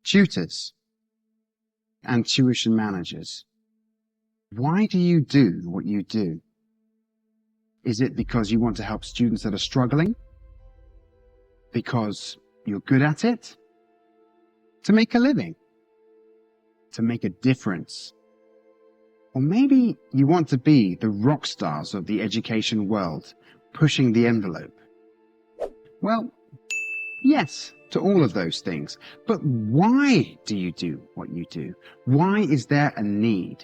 Tutors and tuition managers, why do you do what you do? Is it because you want to help students that are struggling? Because you're good at it? To make a living? To make a difference? Or maybe you want to be the rock stars of the education world, pushing the envelope? Well, yes, to all of those things. But why do you do what you do? Why is there a need?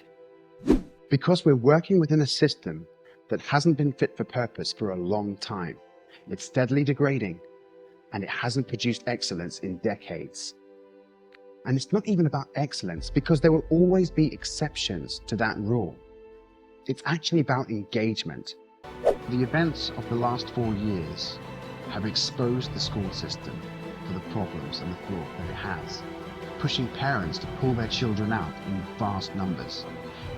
Because we're working within a system that hasn't been fit for purpose for a long time. It's steadily degrading, and it hasn't produced excellence in decades. And it's not even about excellence, because there will always be exceptions to that rule. It's actually about engagement. The events of the last 4 years have exposed the school system for the problems and the flaw that it has, pushing parents to pull their children out in vast numbers.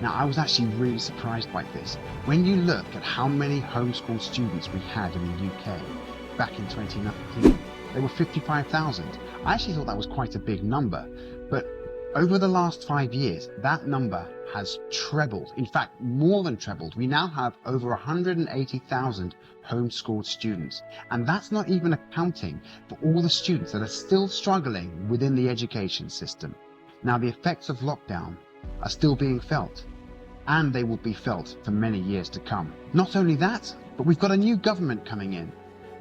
Now, I was actually really surprised by this. When you look at how many homeschool students we had in the UK back in 2019, there were 55,000. I actually thought that was quite a big number, but over the last 5 years, that number has trebled. In fact, more than trebled. We now have over 180,000 homeschooled students. And that's not even accounting for all the students that are still struggling within the education system. Now, the effects of lockdown are still being felt, and they will be felt for many years to come. Not only that, but we've got a new government coming in.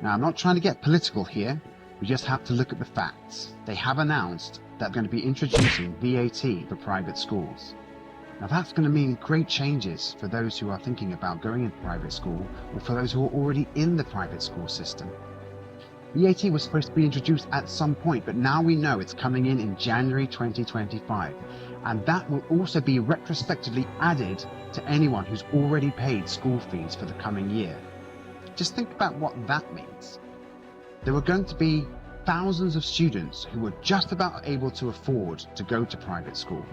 Now, I'm not trying to get political here. We just have to look at the facts. They have announced that they're going to be introducing VAT for private schools. Now, that's going to mean great changes for those who are thinking about going into private school, or for those who are already in the private school system. VAT was supposed to be introduced at some point, but now we know it's coming in January 2025. And that will also be retrospectively added to anyone who's already paid school fees for the coming year. Just think about what that means. There were going to be thousands of students who were just about able to afford to go to private school.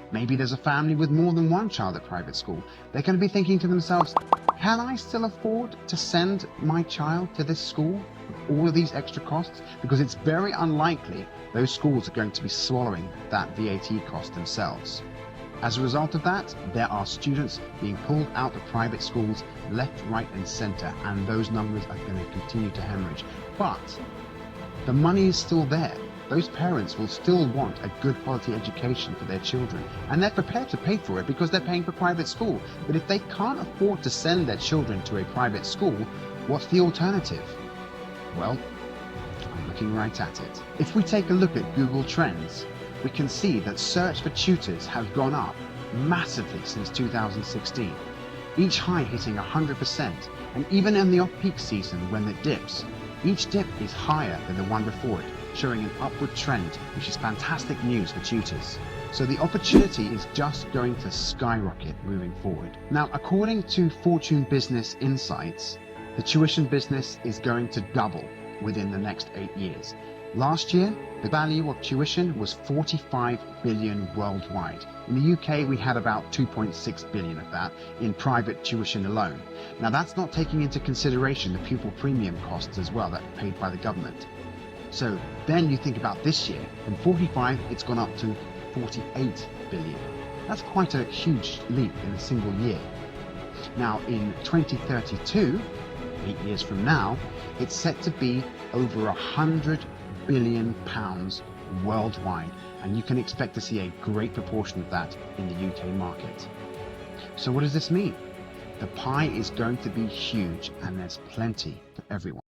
Maybe there's a family with more than one child at private school. They're going to be thinking to themselves, can I still afford to send my child to this school with all of these extra costs? Because it's very unlikely those schools are going to be swallowing that VAT cost themselves. As a result of that, there are students being pulled out of private schools left, right and centre, and those numbers are going to continue to hemorrhage. But the money is still there. Those parents will still want a good quality education for their children, and they're prepared to pay for it because they're paying for private school. But if they can't afford to send their children to a private school, what's the alternative? Well, I'm looking right at it. If we take a look at Google Trends, we can see that search for tutors has gone up massively since 2016, each high hitting 100%, and even in the off-peak season when it dips, each dip is higher than the one before it, showing an upward trend, which is fantastic news for tutors. So the opportunity is just going to skyrocket moving forward. Now, according to Fortune Business Insights, the tuition business is going to double within the next 8 years. Last year, the value of tuition was 45 billion worldwide. In the UK, we had about 2.6 billion of that in private tuition alone. Now, that's not taking into consideration the pupil premium costs as well that are paid by the government. So then you think about this year, from 45, it's gone up to 48 billion. That's quite a huge leap in a single year. Now, in 2032, 8 years from now, it's set to be over 100 billion pounds worldwide, and you can expect to see a great proportion of that in the UK market. So what does this mean? The pie is going to be huge, and there's plenty for everyone.